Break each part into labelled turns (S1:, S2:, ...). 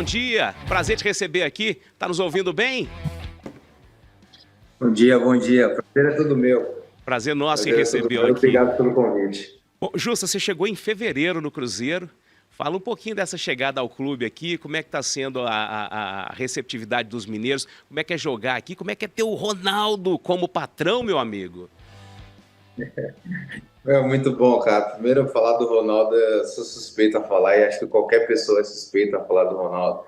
S1: dia. Prazer te receber aqui. Tá nos ouvindo bem?
S2: Bom dia, bom dia. Prazer é todo meu.
S1: Prazer nosso em recebê-lo aqui.
S2: Obrigado pelo convite.
S1: Bom, Jussa, você chegou em fevereiro no Cruzeiro. Fala um pouquinho dessa chegada ao clube aqui, como é que está sendo a receptividade dos mineiros, como é que é jogar aqui, como é que é ter o Ronaldo como patrão, meu amigo?
S2: É muito bom, cara. Primeiro, falar do Ronaldo, eu sou suspeito a falar e acho que qualquer pessoa é suspeita a falar do Ronaldo,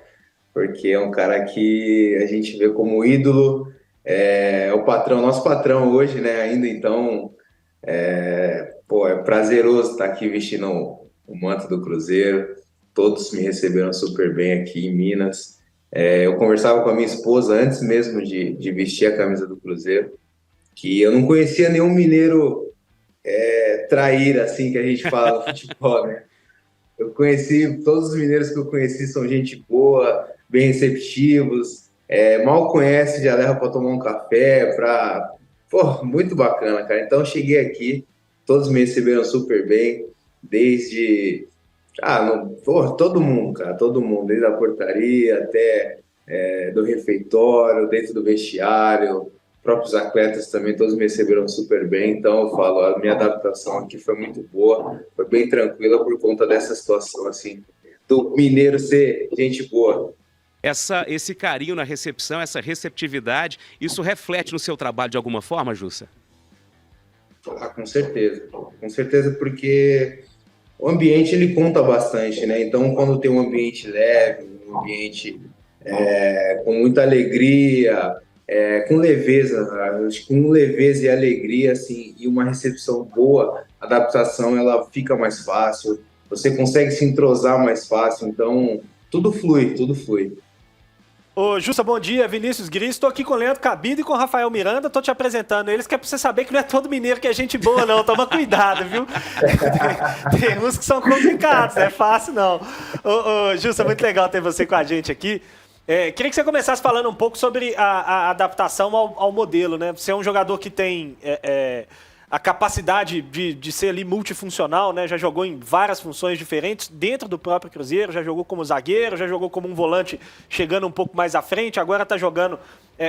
S2: porque é um cara que a gente vê como ídolo, é o patrão, nosso patrão hoje, né, ainda então, é prazeroso estar aqui vestindo o manto do Cruzeiro. Todos me receberam super bem aqui em Minas. Eu conversava com a minha esposa antes mesmo de vestir a camisa do Cruzeiro, que eu não conhecia nenhum mineiro traíra, assim, que a gente fala no futebol, né? Eu conheci, todos os mineiros que eu conheci são gente boa, bem receptivos, mal conhece, já leva para tomar um café, muito bacana, cara. Então, eu cheguei aqui, todos me receberam super bem, desde... todo mundo, cara, todo mundo, desde a portaria até do refeitório, dentro do vestiário, próprios atletas também, todos me receberam super bem. Então eu falo, a minha adaptação aqui foi muito boa, foi bem tranquila por conta dessa situação, assim, do mineiro ser gente boa.
S1: Esse carinho na recepção, essa receptividade, isso reflete no seu trabalho de alguma forma, Jussa?
S2: Com certeza, porque o ambiente ele conta bastante, né? Então quando tem um ambiente leve, um ambiente com muita alegria, com leveza, acho que com leveza e alegria, assim, e uma recepção boa, a adaptação ela fica mais fácil, você consegue se entrosar mais fácil, então tudo flui.
S3: Ô, Jussa, bom dia, Vinícius Gris, estou aqui com o Leandro Cabido e com o Rafael Miranda, estou te apresentando eles, que é para você saber que não é todo mineiro que é gente boa não, toma cuidado, viu? Tem uns que são complicados, não é fácil não. Ô, Jussa, muito legal ter você com a gente aqui. Queria que você começasse falando um pouco sobre a adaptação ao modelo, né? Você é um jogador que tem a capacidade de ser ali multifuncional, né? Já jogou em várias funções diferentes dentro do próprio Cruzeiro, já jogou como zagueiro, já jogou como um volante chegando um pouco mais à frente, agora está jogando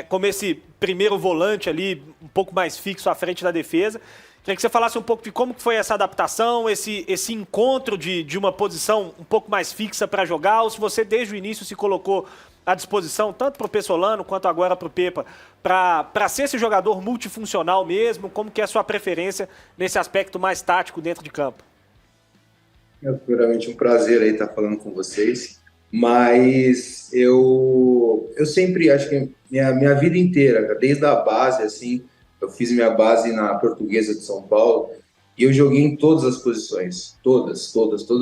S3: como esse primeiro volante ali, um pouco mais fixo à frente da defesa. Queria que você falasse um pouco de como foi essa adaptação, esse encontro de uma posição um pouco mais fixa para jogar, ou se você desde o início se colocou à disposição, tanto para o Pessolano quanto agora para o Pepa, para ser esse jogador multifuncional mesmo, como que é a sua preferência nesse aspecto mais tático dentro de campo?
S2: É puramente um prazer aí estar falando com vocês, mas eu sempre acho que minha vida inteira, desde a base, assim, eu fiz minha base na Portuguesa de São Paulo e eu joguei em todas as posições, todas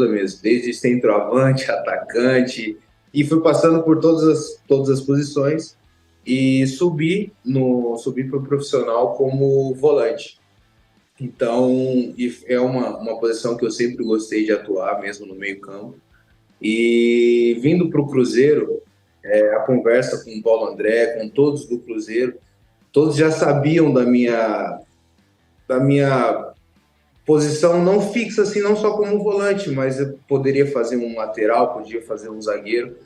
S2: mesmo, desde centroavante, atacante, e fui passando por todas as posições e subi para o profissional como volante. Então, é uma posição que eu sempre gostei de atuar, mesmo no meio campo. E vindo para o Cruzeiro, a conversa com o Paulo André, com todos do Cruzeiro, todos já sabiam da minha posição não fixa, assim, não só como volante, mas eu poderia fazer um lateral, podia fazer um zagueiro.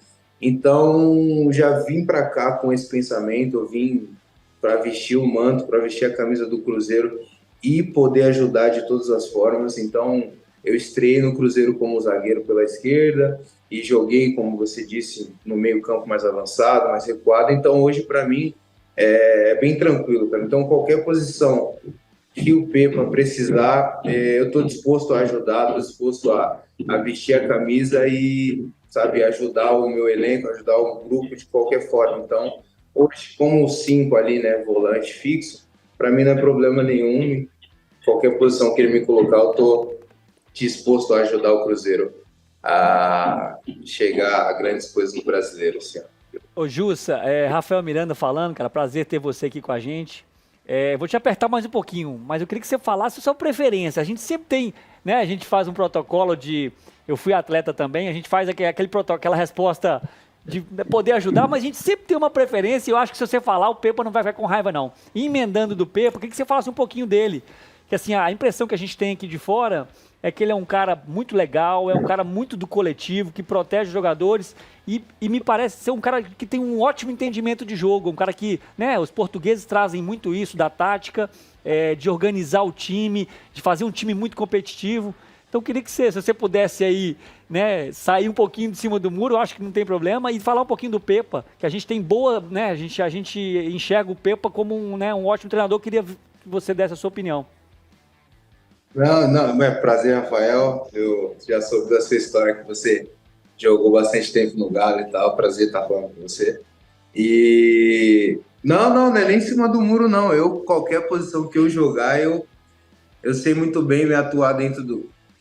S2: Então, já vim para cá com esse pensamento, eu vim para vestir o manto, para vestir a camisa do Cruzeiro e poder ajudar de todas as formas. Então, eu estreiei no Cruzeiro como zagueiro pela esquerda e joguei, como você disse, no meio-campo mais avançado, mais recuado. Então, hoje, para mim, é bem tranquilo, cara. Então, qualquer posição que o Pepa precisar, eu estou disposto a ajudar, estou disposto a vestir a camisa e, sabe, ajudar o meu elenco, ajudar o grupo de qualquer forma. Então, hoje, como 5 ali, né, volante fixo, para mim não é problema nenhum. Qualquer posição que ele me colocar, eu estou disposto a ajudar o Cruzeiro a chegar a grandes coisas no brasileiro, assim.
S4: Ô Jussa, Rafael Miranda falando, cara, prazer ter você aqui com a gente. Vou te apertar mais um pouquinho, mas eu queria que você falasse a sua preferência. A gente sempre tem, né? A gente faz um protocolo de... Eu fui atleta também, a gente faz aquela resposta de poder ajudar, mas a gente sempre tem uma preferência e eu acho que se você falar, o Pepa não vai ficar com raiva, não. E emendando do Pepa, eu queria que você falasse um pouquinho dele. Que assim, a impressão que a gente tem aqui de fora é que ele é um cara muito legal, é um cara muito do coletivo, que protege os jogadores e me parece ser um cara que tem um ótimo entendimento de jogo, um cara que, né, os portugueses trazem muito isso da tática, de organizar o time, de fazer um time muito competitivo. Então eu queria que se você pudesse aí, né, sair um pouquinho de cima do muro, eu acho que não tem problema, e falar um pouquinho do Pepa, que a gente tem boa, né, a gente enxerga o Pepa como um ótimo treinador. Eu queria que você desse a sua opinião.
S2: Não, é prazer, Rafael. Eu já soube da sua história, que você jogou bastante tempo no Galo e tal. Prazer estar falando com você. E não é nem em cima do muro, não. Qualquer posição que eu jogar, eu sei muito bem me atuar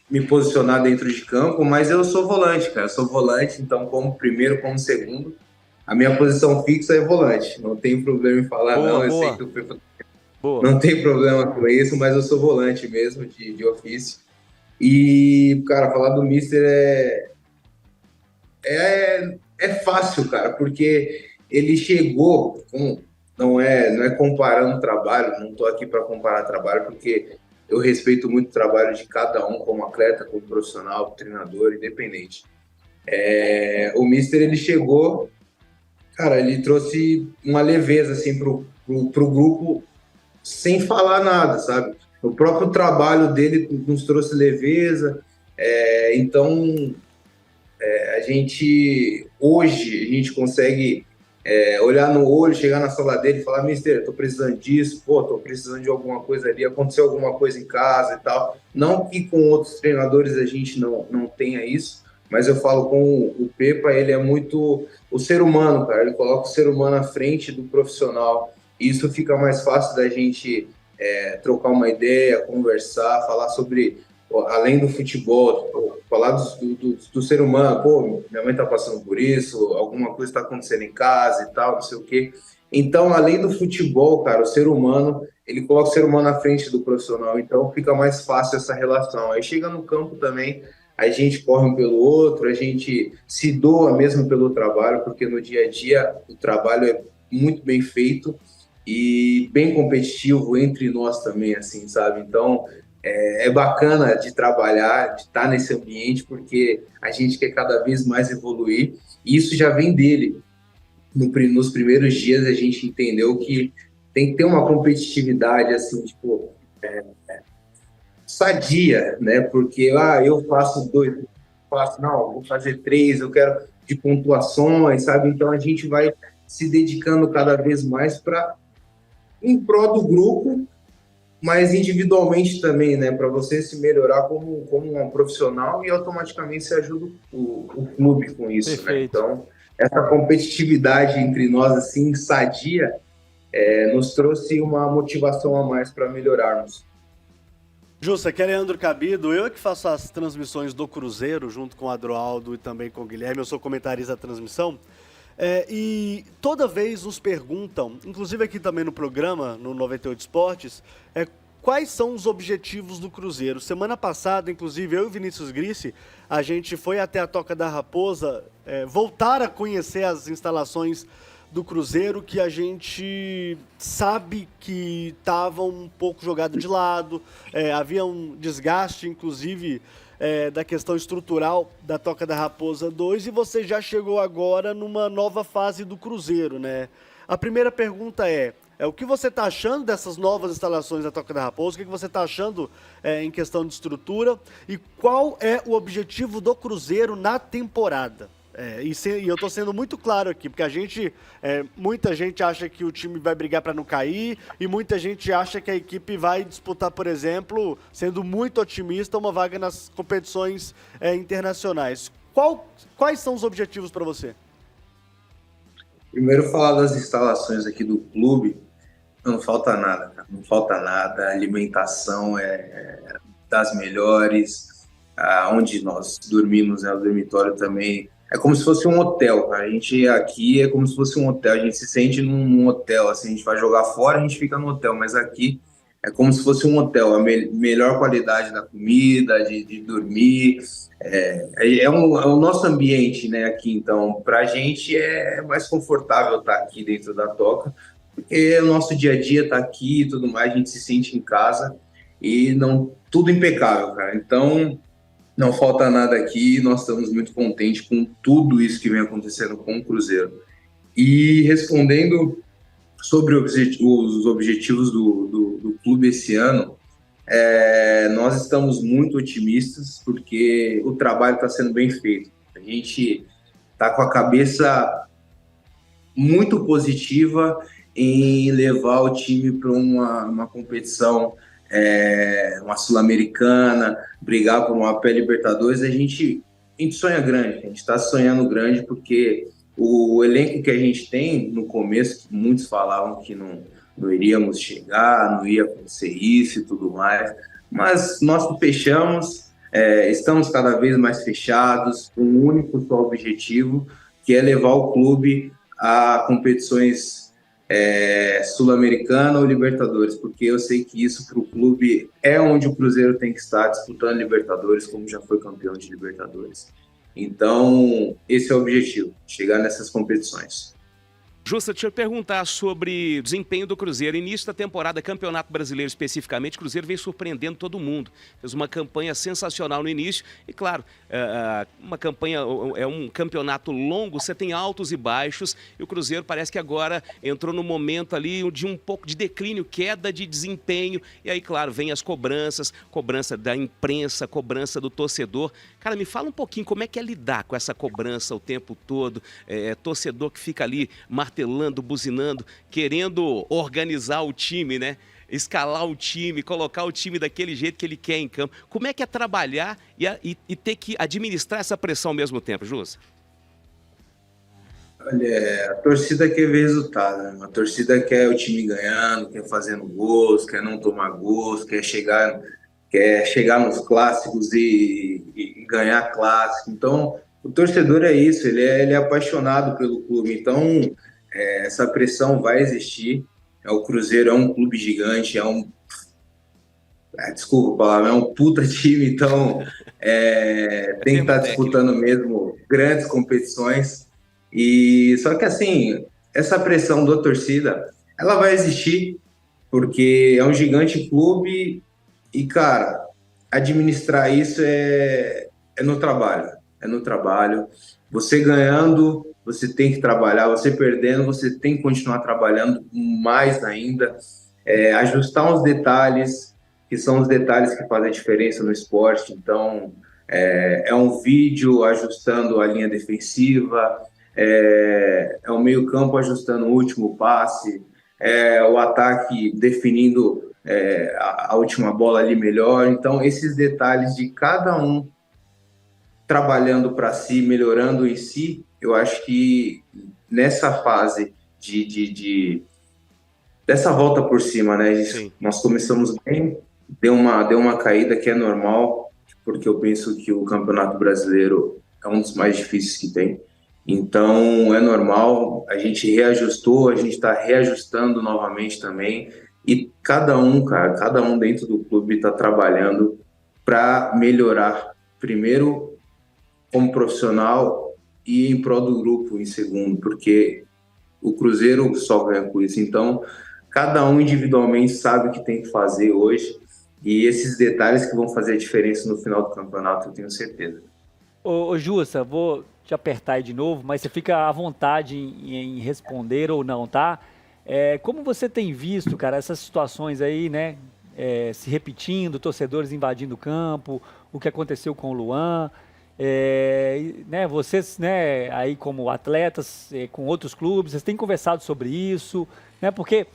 S2: me posicionar dentro de campo, mas eu sou volante, cara. Eu sou volante, então como primeiro, como segundo, a minha posição fixa é volante. Não tem problema em falar,
S4: Boa,
S2: eu
S4: boa.
S2: sei que o Pepa
S4: Boa.
S2: não tem problema com isso, mas eu sou volante mesmo, de ofício. E, cara, falar do Mister é fácil, cara, porque ele chegou não é comparando trabalho, não estou aqui para comparar trabalho, porque eu respeito muito o trabalho de cada um, como atleta, como profissional, treinador, independente. O Mister, ele chegou, cara, ele trouxe uma leveza, assim, pro grupo, sem falar nada, sabe? O próprio trabalho dele nos trouxe leveza, então hoje a gente consegue olhar no olho, chegar na sala dele e falar: Mister, tô precisando disso, tô precisando de alguma coisa ali, aconteceu alguma coisa em casa e tal. Não que com outros treinadores a gente não tenha isso, mas eu falo com o Pepa, ele é muito o ser humano, cara, ele coloca o ser humano à frente do profissional, e isso fica mais fácil da gente trocar uma ideia, conversar, falar sobre, além do futebol, falar do ser humano. Minha mãe tá passando por isso, alguma coisa está acontecendo em casa e tal, não sei o quê. Então, além do futebol, cara, o ser humano, ele coloca o ser humano à frente do profissional, então fica mais fácil essa relação. Aí chega no campo também, a gente corre um pelo outro, a gente se doa mesmo pelo trabalho, porque no dia a dia o trabalho é muito bem feito e bem competitivo entre nós também, assim, sabe? Então, é bacana de trabalhar, de estar nesse ambiente, porque a gente quer cada vez mais evoluir, e isso já vem dele. Nos primeiros dias a gente entendeu que tem que ter uma competitividade, assim, tipo, sadia, né? Porque, eu faço 2, vou fazer 3, eu quero de pontuações, sabe? Então a gente vai se dedicando cada vez mais em prol do grupo, mas individualmente também, né? Para você se melhorar como um profissional, e automaticamente você ajuda o clube com isso, né? Então, essa competitividade entre nós, assim, sadia, nos trouxe uma motivação a mais para melhorarmos.
S3: Jussa, aqui é Leandro Cabido. Eu é que faço as transmissões do Cruzeiro, junto com o Adroaldo e também com o Guilherme. Eu sou comentarista da transmissão. E toda vez nos perguntam, inclusive aqui também no programa, no 98 Esportes, quais são os objetivos do Cruzeiro. Semana passada, inclusive, eu e o Vinícius Grissi, a gente foi até a Toca da Raposa, voltar a conhecer as instalações do Cruzeiro, que a gente sabe que estavam um pouco jogado de lado, havia um desgaste, inclusive, da questão estrutural da Toca da Raposa 2, e você já chegou agora numa nova fase do Cruzeiro, né? A primeira pergunta o que você está achando dessas novas instalações da Toca da Raposa? O que você está achando em questão de estrutura? E qual é o objetivo do Cruzeiro na temporada? E eu estou sendo muito claro aqui, porque muita gente acha que o time vai brigar para não cair, e muita gente acha que a equipe vai disputar, por exemplo, sendo muito otimista, uma vaga nas competições internacionais. Quais são os objetivos para você?
S2: Primeiro, falar das instalações aqui do clube. Não falta nada, cara. Não falta nada. A alimentação é das melhores. Onde nós dormimos, o dormitório também. É como se fosse um hotel, cara. A gente aqui é como se fosse um hotel. A gente se sente num hotel, assim. A gente vai jogar fora, a gente fica no hotel. Mas aqui é como se fosse um hotel. A melhor qualidade da comida, de dormir. É o nosso ambiente, né, aqui. Então, pra gente é mais confortável estar aqui dentro da Toca, porque o nosso dia a dia tá aqui e tudo mais, a gente se sente em casa, e não tudo impecável, cara. Então, não falta nada aqui, nós estamos muito contentes com tudo isso que vem acontecendo com o Cruzeiro. E respondendo sobre os objetivos do clube esse ano, nós estamos muito otimistas porque o trabalho está sendo bem feito. A gente está com a cabeça muito positiva em levar o time para uma competição, uma Sul-Americana, brigar por uma pré-Libertadores. A gente sonha grande, a gente está sonhando grande porque o elenco que a gente tem no começo, muitos falavam que não iríamos chegar, não ia acontecer isso e tudo mais, mas nós fechamos, estamos cada vez mais fechados, com um único só objetivo, que é levar o clube a competições Sul-Americana ou Libertadores, porque eu sei que isso para o clube é onde o Cruzeiro tem que estar, disputando Libertadores, como já foi campeão de Libertadores. Então, esse é o objetivo, chegar nessas competições.
S1: Justa, deixa eu perguntar sobre o desempenho do Cruzeiro. Início da temporada, Campeonato Brasileiro especificamente, o Cruzeiro vem surpreendendo todo mundo. Fez uma campanha sensacional no início e, claro, uma campanha, é um campeonato longo, você tem altos e baixos e o Cruzeiro parece que agora entrou no momento ali de um pouco de declínio, queda de desempenho e aí, claro, vem as cobranças, cobrança da imprensa, cobrança do torcedor. Cara, me fala um pouquinho como é que é lidar com essa cobrança o tempo todo, torcedor que fica ali martelando, buzinando, querendo organizar o time, né? Escalar o time, colocar o time daquele jeito que ele quer em campo. Como é que é trabalhar e ter que administrar essa pressão ao mesmo tempo, Jus?
S2: Olha, a torcida quer ver resultado, né? A torcida quer o time ganhando, quer fazendo gols, quer não tomar gols, quer chegar nos clássicos e ganhar clássico. Então, o torcedor é isso, ele é apaixonado pelo clube. Então, essa pressão vai existir. O Cruzeiro é um clube gigante, desculpa a palavra, é um puta time, então tem que estar disputando mesmo grandes competições. E só que assim, essa pressão da torcida, ela vai existir, porque é um gigante clube e, cara, administrar isso é no trabalho. É no trabalho. Você ganhando, você tem que trabalhar. Você perdendo, você tem que continuar trabalhando mais ainda. Ajustar uns detalhes, que são os detalhes que fazem a diferença no esporte. Então, é um vídeo ajustando a linha defensiva, é o meio-campo ajustando o último passe, o ataque definindo a última bola ali melhor. Então, esses detalhes de cada um trabalhando para si, melhorando em si, eu acho que nessa fase dessa volta por cima, né? Nós começamos bem, deu uma caída que é normal, porque eu penso que o Campeonato Brasileiro é um dos mais difíceis que tem. Então, é normal, a gente reajustou, a gente está reajustando novamente também, e cada um dentro do clube está trabalhando para melhorar, primeiro como profissional e em prol do grupo em segundo, porque o Cruzeiro só ganha com isso. Então, cada um individualmente sabe o que tem que fazer hoje, e esses detalhes que vão fazer a diferença no final do campeonato, eu tenho certeza.
S4: Ô Jussa, vou te apertar aí de novo, mas você fica à vontade em responder ou não, tá? Como você tem visto, cara, essas situações aí, né, se repetindo, torcedores invadindo o campo, o que aconteceu com o Luan, né, vocês, né, aí como atletas, com outros clubes, vocês têm conversado sobre isso, né, porque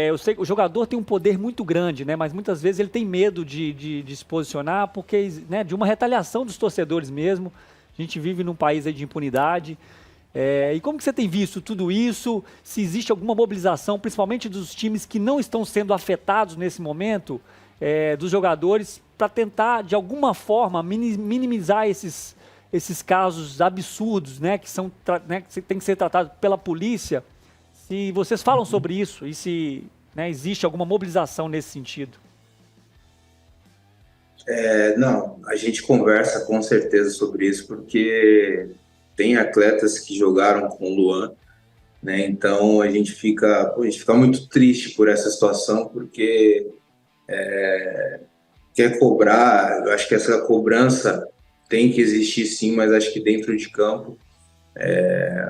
S4: eu sei que o jogador tem um poder muito grande, né, mas muitas vezes ele tem medo de se posicionar porque, né, de uma retaliação dos torcedores mesmo. A gente vive num país aí de impunidade. E como que você tem visto tudo isso? Se existe alguma mobilização, principalmente dos times que não estão sendo afetados nesse momento, dos jogadores, para tentar, de alguma forma, minimizar esses casos absurdos, né, que tem que ser tratados pela polícia. Se vocês falam sobre isso e se, né, existe alguma mobilização nesse sentido.
S2: Não, a gente conversa com certeza sobre isso, porque tem atletas que jogaram com o Luan, né? Então a gente fica muito triste por essa situação, porque quer cobrar, eu acho que essa cobrança tem que existir sim, mas acho que dentro de campo,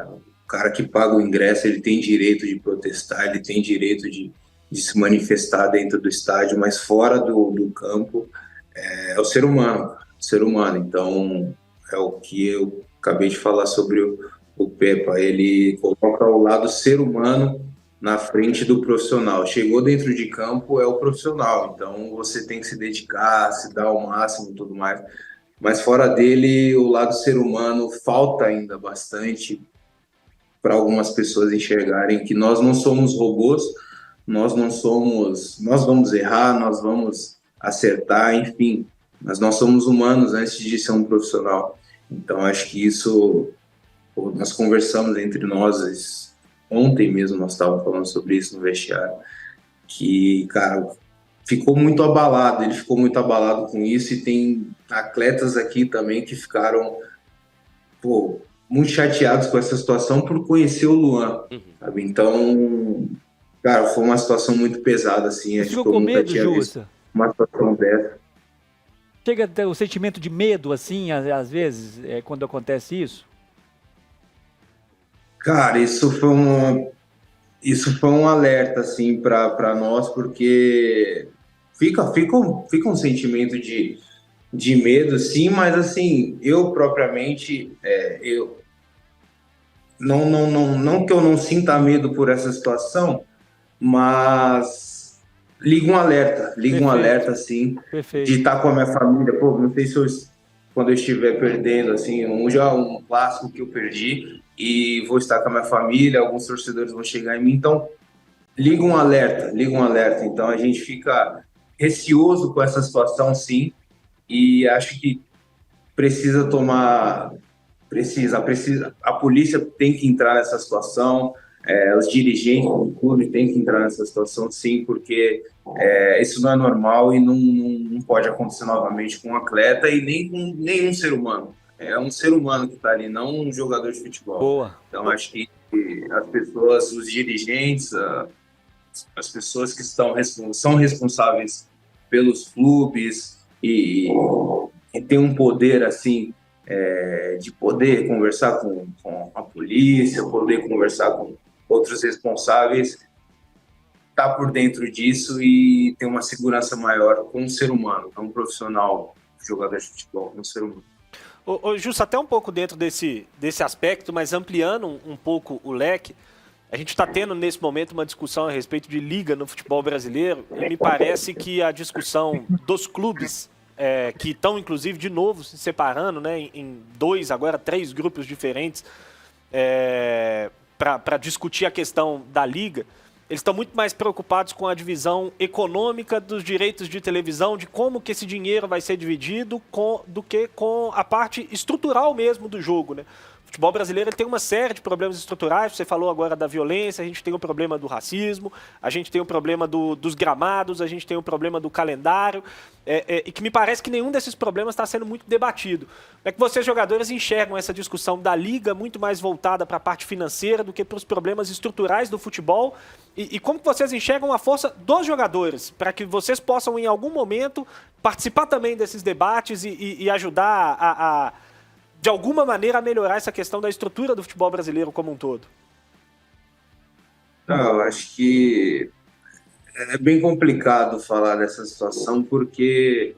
S2: o cara que paga o ingresso, ele tem direito de protestar, ele tem direito de se manifestar dentro do estádio, mas fora do campo é o ser humano, o ser humano. Então, é o que eu acabei de falar sobre o Pepa, ele coloca o lado ser humano na frente do profissional. Chegou dentro de campo, é o profissional, então você tem que se dedicar, se dar ao máximo e tudo mais. Mas fora dele, o lado ser humano falta ainda bastante para algumas pessoas enxergarem que nós não somos robôs, nós não somos, nós vamos errar, nós vamos acertar, enfim, mas nós somos humanos antes de ser um profissional. Então acho que isso, nós conversamos entre nós, ontem mesmo nós estávamos falando sobre isso no vestiário, que, cara, ficou muito abalado, ele ficou muito abalado com isso, e tem atletas aqui também que ficaram, pô, muito chateados com essa situação por conhecer o Luan, sabe? Então, cara, foi uma situação muito pesada, assim,
S4: Você
S2: acho
S4: ficou
S2: que eu
S4: com
S2: nunca
S4: medo,
S2: tinha visto
S4: Jussa?
S2: uma situação dessa.
S4: Chega a ter o sentimento de medo, assim, às vezes, quando acontece isso?
S2: Cara, isso foi um alerta, assim, para nós, porque fica um sentimento de medo, sim, mas, assim, eu propriamente, eu não que eu não sinta medo por essa situação, mas liga um
S4: Perfeito,
S2: alerta, assim, de
S4: perfeito.
S2: estar com a minha família. Pô, não sei se quando eu estiver perdendo, assim, já um clássico que eu perdi, e vou estar com a minha família, alguns torcedores vão chegar em mim, então liga um alerta. Então a gente fica receoso com essa situação, sim, e acho que precisa tomar, precisa, a polícia tem que entrar nessa situação, os dirigentes do clube têm que entrar nessa situação, sim, porque isso não é normal e não pode acontecer novamente com um atleta e nem com nenhum ser humano. É um ser humano que está ali, não um jogador de futebol.
S4: Boa.
S2: Então, acho que as pessoas, os dirigentes, as pessoas que são responsáveis pelos clubes e tem um poder, assim, de poder conversar com a polícia, poder conversar com outros responsáveis, tá por dentro disso e ter uma segurança maior com um ser humano, com um profissional, jogador de futebol, com um ser humano.
S3: Ô, Justo, até um pouco dentro desse aspecto, mas ampliando um pouco o leque, a gente está tendo nesse momento uma discussão a respeito de liga no futebol brasileiro, e me parece que a discussão dos clubes, que estão inclusive de novo se separando, né, em dois, agora 3 grupos diferentes, para discutir a questão da liga, eles estão muito mais preocupados com a divisão econômica dos direitos de televisão, de como que esse dinheiro vai ser dividido, do que com a parte estrutural mesmo do jogo, né? O futebol brasileiro ele tem uma série de problemas estruturais. Você falou agora da violência, a gente tem o problema do racismo, a gente tem o problema dos gramados, a gente tem o problema do calendário, e que me parece que nenhum desses problemas está sendo muito debatido. Como é que vocês, jogadores, enxergam essa discussão da liga muito mais voltada para a parte financeira do que para os problemas estruturais do futebol? E como que vocês enxergam a força dos jogadores para que vocês possam, em algum momento, participar também desses debates e ajudar a de alguma maneira, a melhorar essa questão da estrutura do futebol brasileiro como um todo?
S2: Eu acho que é bem complicado falar dessa situação, porque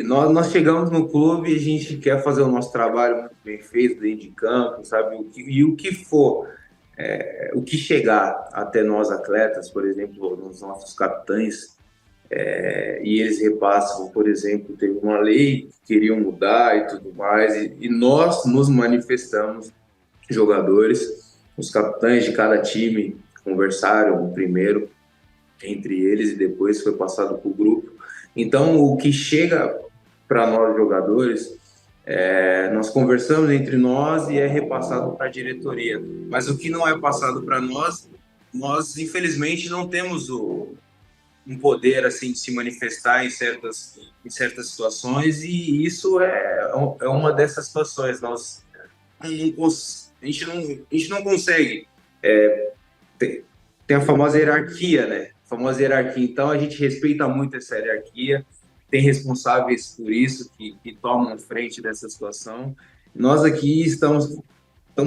S2: nós chegamos no clube e a gente quer fazer o nosso trabalho muito bem feito dentro de campo, sabe? O que for, o que chegar até nós atletas, por exemplo, nos nossos capitães, e eles repassam, por exemplo, teve uma lei que queriam mudar e tudo mais, e nós nos manifestamos, jogadores, os capitães de cada time conversaram primeiro entre eles e depois foi passado para o grupo. Então, o que chega para nós jogadores, nós conversamos entre nós e é repassado para a diretoria. Mas o que não é passado para nós infelizmente não temos um poder assim de se manifestar em certas situações, e isso é uma dessas situações. A gente não consegue. Tem a famosa hierarquia, né? Então a gente respeita muito essa hierarquia, tem responsáveis por isso, que tomam frente dessa situação. Nós aqui estamos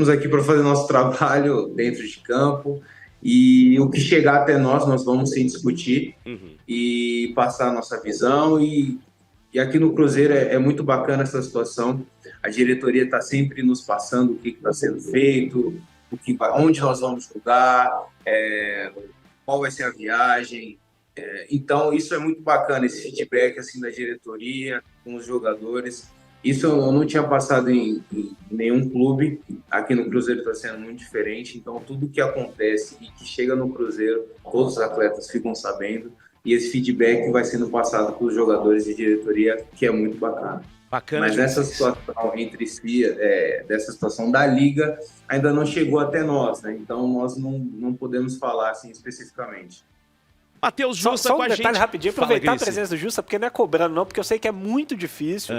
S2: aqui para fazer nosso trabalho dentro de campo, e o que chegar até nós vamos sim discutir e passar a nossa visão. E aqui no Cruzeiro é muito bacana essa situação. A diretoria está sempre nos passando o que está sendo feito, onde nós vamos jogar, qual vai ser a viagem. Então, isso é muito bacana, esse feedback assim, da diretoria com os jogadores. Isso eu não tinha passado em nenhum clube. Aqui no Cruzeiro está sendo muito diferente. Então, tudo que acontece e que chega no Cruzeiro, todos os atletas ficam sabendo. E esse feedback vai sendo passado para os jogadores e diretoria, que é muito bacana. Mas essa situação entre si, dessa situação da Liga, ainda não chegou até nós, né? Então, nós não podemos falar assim especificamente.
S1: Matheus Jussa
S3: só
S1: com a gente.
S3: Um detalhe rapidinho, aproveitar a presença do Jussa, porque não é cobrando não, porque eu sei que é muito difícil,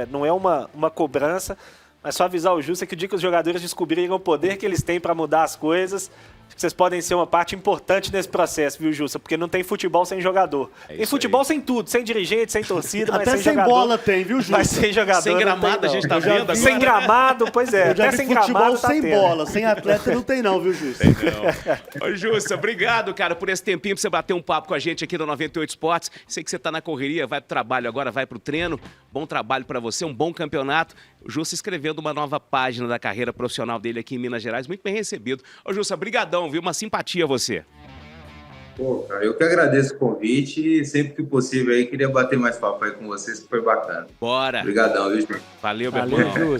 S3: não é uma cobrança, mas só avisar o Jussa que o dia que os jogadores descobrirem o poder que eles têm para mudar as coisas, vocês podem ser uma parte importante nesse processo, viu, Jussa? Porque não tem futebol sem jogador. Tem futebol sem tudo, sem dirigente, sem torcida, mas
S5: até
S3: sem jogador.
S5: bola tem, viu, Jussa?
S3: Mas sem jogador.
S1: Sem gramado a gente tá vendo agora.
S3: Sem gramado, pois é.
S5: Eu já
S3: até
S5: vi
S3: sem
S5: futebol
S3: gramado
S5: sem
S3: tendo.
S5: bola, sem atleta não tem não, viu, Jussa?
S1: Ô, Jussa, obrigado, cara, por esse tempinho pra você bater um papo com a gente aqui no 98 Esportes. Sei que você tá na correria, vai pro trabalho agora, vai pro treino. Bom trabalho pra você, um bom campeonato. O Jussa escrevendo uma nova página da carreira profissional dele aqui em Minas Gerais. Muito bem recebido. Ô, Jussa, brigadão, viu? Uma simpatia você.
S2: Pô, cara, eu que agradeço o convite e sempre que possível aí queria bater mais papo aí com vocês, que foi bacana.
S1: Bora.
S2: Obrigadão, viu, gente?
S1: Valeu, meu
S4: Valeu,
S1: irmão.
S4: Jussa.